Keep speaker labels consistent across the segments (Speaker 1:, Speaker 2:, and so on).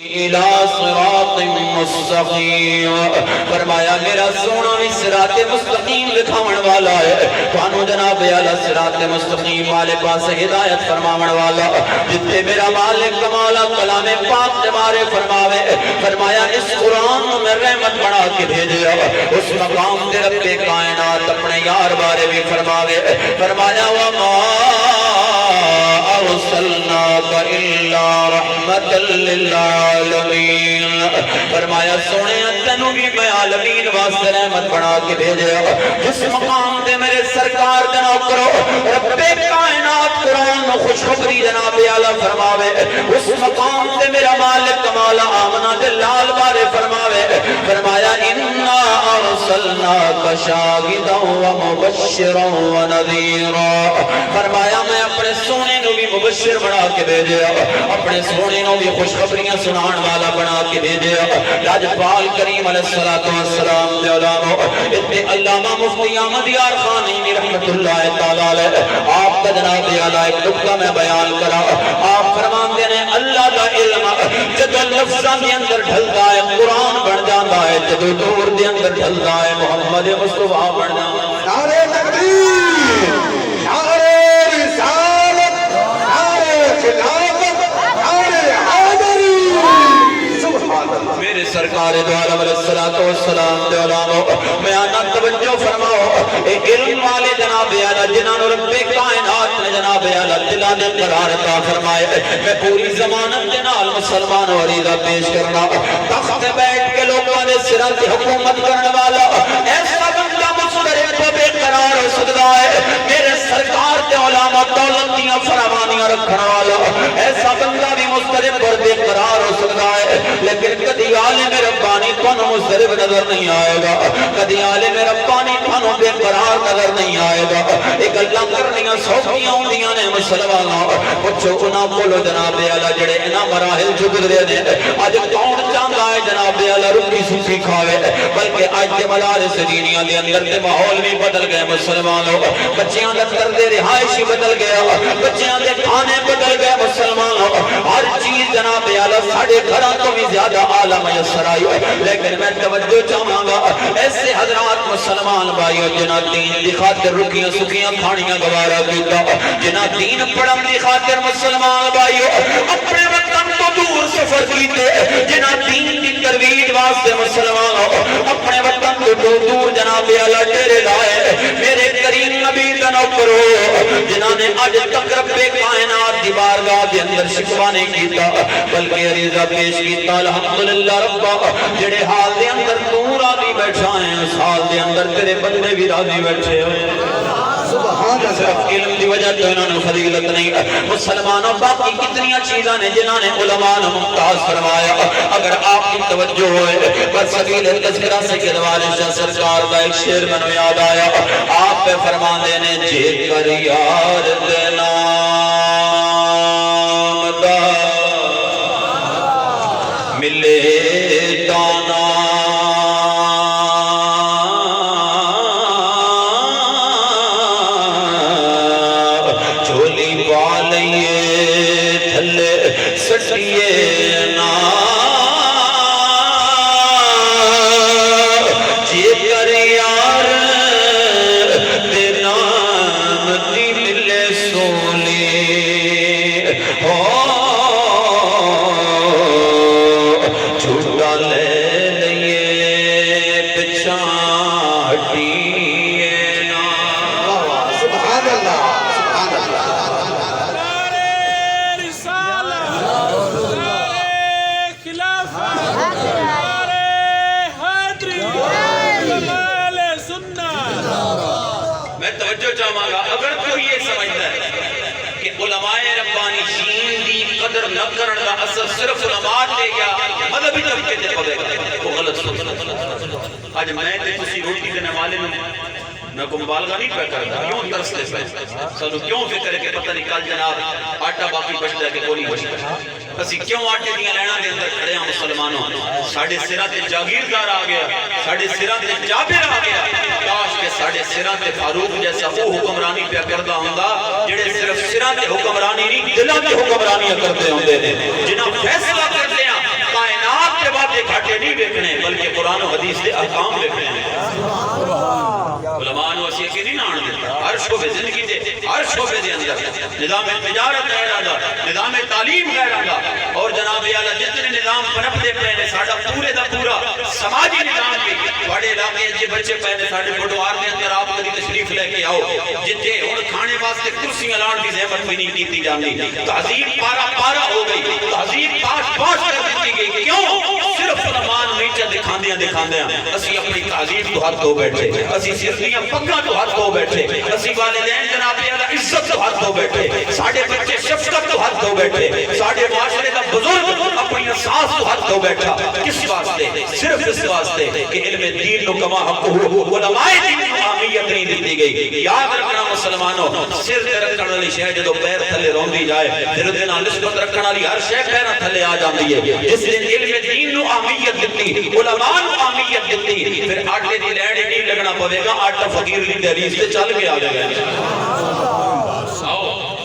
Speaker 1: الى صراط مستقیم، فرمایا میرا سونا بھی صراط مستقیم دکھاون والا ہے، تھانو جناب اعلی صراط مستقیم والے پاس ہدایت فرماون والا، جتنے میرا مالک کمالا کلام پاک جمارے فرماوے، فرمایا اس قرآن میں رحمت بنا کے بھیجیا، اس مقام دے رب کائنات اپنے یار بارے بھی فرماوے، فرمایا وما ارسلناک الا رحمت للعالمین، فرمایا سونے تینوں بھی میں عالمین واسطے رحمت بنا کے بھیجیا، جس مقام دے میرے سرکار جناب کرو رب کائنات قرآن خوشخبری جناب اعلیٰ فرماوے، اس مقام دے میرا مالک کمال آمنہ جلال بارے فرماوے، فرمایا انا ارسلناک شاہدا ومبشرا ونذیرا، فرمایا میں اپنے سونے نو بھی مبشر بنا کے بھیجیا، اپنے سونے نو بھی خوشخبریاں سنان والا بنا کے بھیجیا، لاجپال کریم علیہ السلام دے علامہ اتنے علامہ مفتی احمد یار خانی رحمت اللہ تعالیٰ علیہ، آپ کا جناب اعلیٰ ایک نکتہ میں بیان کرا، آپ فرمان دینے اللہ کا علم جدو لفظاں کے اندر ڈھلتا ہے قرآن بن جاتا ہے، جدو دور دے اندر ڈھلتا ہے محمد مصطفیٰ بن جاتا ہے۔
Speaker 2: نعرہ تکبیر، نعرہ رسالت، نعرہ خلافت، نعرہ حیدری، سبحان اللہ۔
Speaker 1: میرے سرکار دو عالم علیہ السلام دے علامہ میں آنا توجہ فرماؤ، اے علم والے جناب اعلیٰ جنہوں رب کائنات نے جناب اعلیٰ دلہ نے قرار عطا فرمائے، میں پوری زمانت جنال مسلمان و عریضہ پیش کرنا، تخت بیٹھ کے لوگوں نے سرہ کی حکومت کرنے والا ایسا بندہ مسترد و بے قرار ہو سکتا ہے، میرے سرکار دے علامہ دولت دیاں فراوانیاں رکھنا والا ایسا بندہ بھی مسترد اور بے قرار ہو سکتا ہے، لیکن کدی عالم ربانی تھانوں مسترد نظر نہیں آئے گا، کدی عالم ربانی تھانوں بے قرار نظر نہیں آئے گا، ایک اللہ کرنیاں سوکیاں ہوندیاں نے مسلمانوں، پچھو انہاں بولو جناب اعلیٰ جڑے انہاں مراحل جو گزرے نے، آج کون چاہتا ہے جناب اعلیٰ رکی سوکھی کھاوے، بلکہ آج کے مدارس دینیاں دے اندر دے ماحول بھی بدل گئے مسلمانوں، بچیاں دے اندر دے رہائشی بدل گیا، بچیاں دے کھانے بدل گئے مسلمانوں، ہر چیز جناب اعلیٰ ساڑھے گھروں تو بھی زیادہ عالم میسر آئی، لیکن میں توجہ چاہوں گا ایسے حضرات مسلمان بھائیوں جنہ دین دی خاطر رکیاں سکیاں کھانیاں گوارا کیتا، جنہ دین پڑھن دی خاطر مسلمان بھائیوں اپنے وطن تو دور سفر کیتے، جنہ دین دی ترویج واسطے مسلمانوں اپنے وطن تو دور جناب اعلیٰ ڈیرے لائے، میرے کریم نبی کا نوکرو جنہ نے آج تک رب کائنات دی بارگاہ دے اندر شکوہ نہیں کیتا بلکہ عریضہ پیش کیتا، الحمدللہ ربا جڑے حال دے اندر تو راضی بیٹھا ہیں اس حال دے اندر تیرے بندے بھی راضی بیٹھے ہوئے،
Speaker 2: سبحان
Speaker 1: صرف علم دی وجہ تو انہوں نے فضیلت نہیں، مسلمانوں باقی کتنی چیزاں نے جنہوں نے علماء نے ممتاز فرمایا، اگر آپ کی توجہ ہوئے پر سبیل تذکرہ سے کدوال شاہ سرکار کا ایک شعر میں یاد آیا، آپ پہ فرما دینے جے کر یار دینا ملے دانا چولی والئیے تھلے سٹیے نا جے کر یار دینا مدی ملے سولی ہو چھوٹا لے لئے پچھا ہٹیے نا،
Speaker 2: سبحان اللہ، سبحان اللہ۔
Speaker 3: نعرہ رسالت، نعرہ خلافت، نعرہ حیدری، کمال سنت۔
Speaker 1: میں توجہ چاہوں گا اگر کوئی یہ سمجھتا ہے کہ علماء ربانی شین دی قدر نہ کرن کا اثر صرف علماء لے گیا مذہبی طریقے سے پڑے گا وہ غلط سوچ۔ آج میں تے تسی روٹی دینے والے میں کو مبالغہ نہیں پہ کرتا، کیوں ترستے پہ سنو کیوں فکر ہے کہ پتہ نہیں کل جناب آٹا باقی بچتا ہے کہ کوئی نہیں بچتا، اسی کیوں آٹے دیا لینا دے اندر کھڑے ہیں مسلمانوں، ساڑھے سرہ تے جاگیردار آ گیا، ساڑھے سرہ تے جابر آ گیا، کاش کہ ساڑھے سرہ تے فاروق جیسا وہ حکمرانی پہ کردہ ہوندہ جڑے صرف سرہ تے حکمرانی نہیں دلہ تے حکمرانی کرتے ہوندے جنہاں فیصلہ کرتے ہیں اس دے احکام لکھنے ہیں علماء نو اسی اکی نہیں آن دیتا ہر شعبے زندگی دے ہر شعبے دے اندر نظام تجارت غیر آندا نظام تعلیم غیر آندا اور جناب اعلیٰ جتنے نظام پنپتے پے نے ساڈا پورے دا پورا سماجی نظام بھی بڑے علاقے جے بچے پے نے ساڈے بٹوار دے اندر آپ کدی تشریف لے کے آؤ جتھے ہن کھانے واسطے کرسیاں لاؤن دی زحمت بھی نہیں کیتی جاندی تہذیب پارا پارا ہو گئی تہذیب پاش پاش کر دیتی گئی کیوں صرف علماء نیچے دکھاندیاں اسی اپنی تہذیب تو ہاتھ دھو بیٹھے اسی سردیاں پگاں تو ہاتھ دھو بیٹھے اسی والدین جناب اعلیٰ عزت تو ہاتھ دھو بیٹھے ساڈے بچے شفقت تو ہاتھ دھو بیٹھے ساڈے معاشرے کا بزرگ اپنی سانس تو ہاتھ دھو بیٹھا کس واسطے صرف اس واسطے کہ علم دین نو کما حق علماء دین نو اہمیت نہیں دیتی گئی یاد رکھنا مسلمانوں سر تے رکھن والی شے جدوں پیر تھلے روندی جائے پھر دے نال نسبت رکھن والی ہر شے پیراں تھلے آ جاندی ہے جس نے علم دین نو اہمیت دتی علماء نو اہمیت دتی پھر آٹے دی لین نہیں لگنا پوے گا آٹا فقیر دی دہلیز تے چل کے آ جائے گا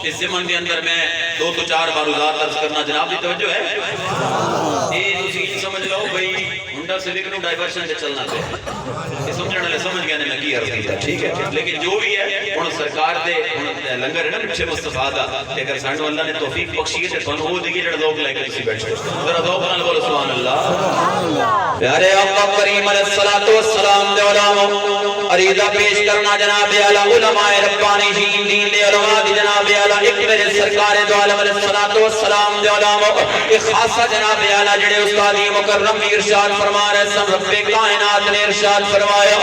Speaker 1: اس زمان کے اندر میں 2 تو 4 بار ذات عرض کرنا جناب دی توجہ ہے یہ تسی سمجھ لو بھئی ہنڈا سیوک نو ڈائیورشن سے چلنا پہ یہ سمجھنے لے سمجھ گیا نے میں کی عرض کیتا ٹھیک ہے لیکن جو بھی ہے ہن سرکار دے لنگر ہے نا مٹھے مصطفیٰ دا اگر سانو اللہ نے توفیق بخشی ہے تے تھانوں او دیگی جڑا ذوق لے کے تسی بیٹھے ذرا ذوق نال بولو سبحان اللہ پیارے آقا کریم علیہ الصلوۃ والسلام دے علماء عریضہ پیش کرنا جناب اعلیٰ علماء ربانی دین دے علماء دی جناب اعلیٰ ایک میرے سرکار دو عالم علیہ الصلوۃ والسلام دے علماء ایک خاصہ جناب اعلیٰ جڑے استاد مکرم ارشاد فرما رہے سن رب کائنات نے ارشاد فرمایا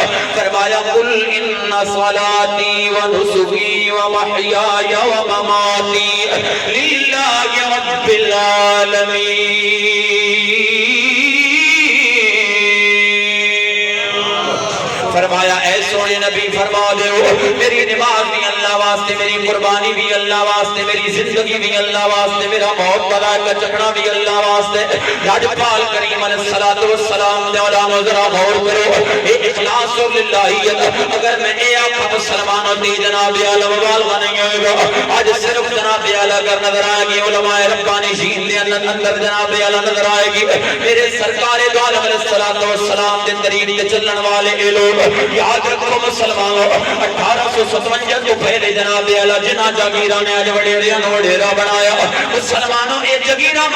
Speaker 1: قل ان صلاتی و نسکی و محیای و مماتی للہ رب العالمین فرمایا اے سونے نبی فرما دے میری نماز بھی اللہ واسطے میری قربانی بھی اللہ واسطے میری زندگی بھی اللہ واسطے میرا موت بلا کا چکنا بھی اللہ واسطے راجپال کریم علیہ الصلوۃ والسلام دے علماء ذرا غور کرو اے اخلاص و للہیت اگر میں اے آقا مسلمانوں دی جناب اعلیٰ مبالغہ نہیں ہوئے گا آج صرف جناب اعلیٰ اگر نظر آئے گی علماء ربانی شین دے اندر جناب اعلیٰ نظر آئے گی میرے سرکار دو عالم علیہ الصلوۃ والسلام دے طریق تے چلن والے اے لوگ یاد رکھو مسلمانوں 1857 تو پہلے جناب اعلیٰ جنہ جاگیرہ نے آج وڈیریاں نو وڈیرا بنایا مسلمانوں اے جاگیرہ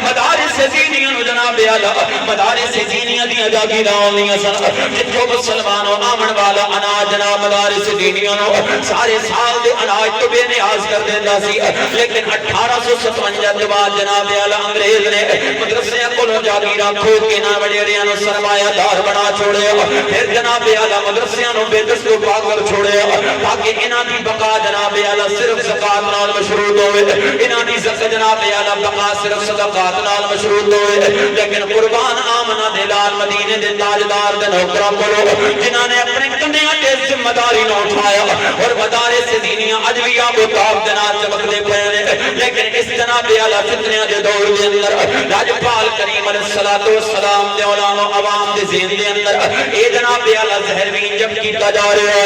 Speaker 1: مدارس دینیاں نو جناب اعلیٰ مدارس دینیاں دیاں جاگیرہ ہوندیاں سن جتھوں مسلمانوں آمن والا اناج جناب مدارس دینیاں نو سارے سال دے اناج تو بے نیاز کر دیندا سی لیکن 1857 کے بعد جناب اعلیٰ انگریز نے مدرسے کولوں جاگیرہ کھو کے نہ وڈیریاں نو سرمایہ دار بنا چھوڑیا پھر جناب اعلیٰ مدرسیاں نو بے دست پا کر چھوڑیا تاکہ انہاں دی بقا جناب اعلیٰ صرف زکات نال مشروط ہوئے انہاں دی زکات جناب اعلیٰ بقا صرف صدقات نال مشروط ہوئے لیکن قربان آمنہ دے لال مدینے دے تاجدار دے نوکراں کولو جنہاں نے اپنے کندھیاں تے ذمہ داری نو اٹھایا اور مدارس دینیاں اج وی آب و تاب دے نال چمکدے پئے نے لیکن اس جناب اعلیٰ فتنیاں دے دور دے اندر راجپال کریم علیہ الصلوۃ والسلام دے علماء عوام دے ذہن دے اندر اے جناب اعلیٰ زہروین جب کیتا جا رہا ہے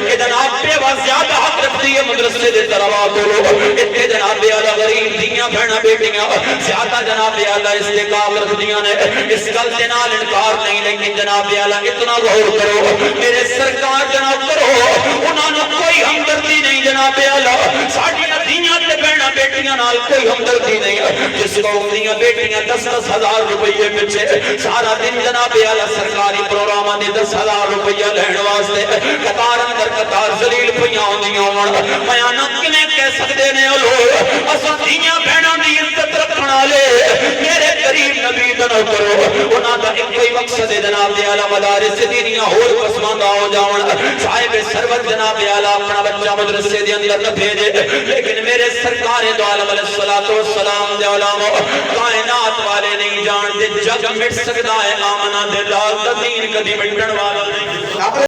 Speaker 1: کہ جناب پہ زیادہ حق رکھتی ہے مدرسے دے طلباء کولو اتنے جناب اعلیٰ غریب دیاں بہناں بیٹیاں زیادہ جناب اعلیٰ استقام رکھدیاں نے اس گل دے نال انکار نہیں لیکن جناب اعلیٰ اتنا غور کرو میرے سرکار جناب کرو انہاں نو کوئی ہمدردی نہیں جناب اعلیٰ ساڈیاں دیاں تے بہناں بیٹیاں نال کوئی ہمدردی نہیں جس قوم دیاں بیٹیاں 10-10 ہزار روپے پیچھے سارا دن جناب اعلیٰ سرکاری پروگراماں دے 10,000 روپیہ لین واسطے قطار اندر قطار ذلیل پیاں ہوندیاں ہون بیان کنے کہہ سکدے نے او لوگ اساں دیاں بہناں دی عزت رکھن والے میرے قریب نبی دا کرو انہاں دا ایک کوئی مقصد ہے جناب اعلیٰ مدارس دینیاں ہور پسماندہ ہو جاون صاحب سرور جناب اعلیٰ اپنا بچہ مدرسے دے اندر نہ بھیجے لیکن میرے سرکار دو عالم علیہ الصلوۃ والسلام دے علماء کائنات والے نہیں جانتے جگ مٹ سکدا ہے آمنہ دے لال دا دین کدی مٹن والا نہیں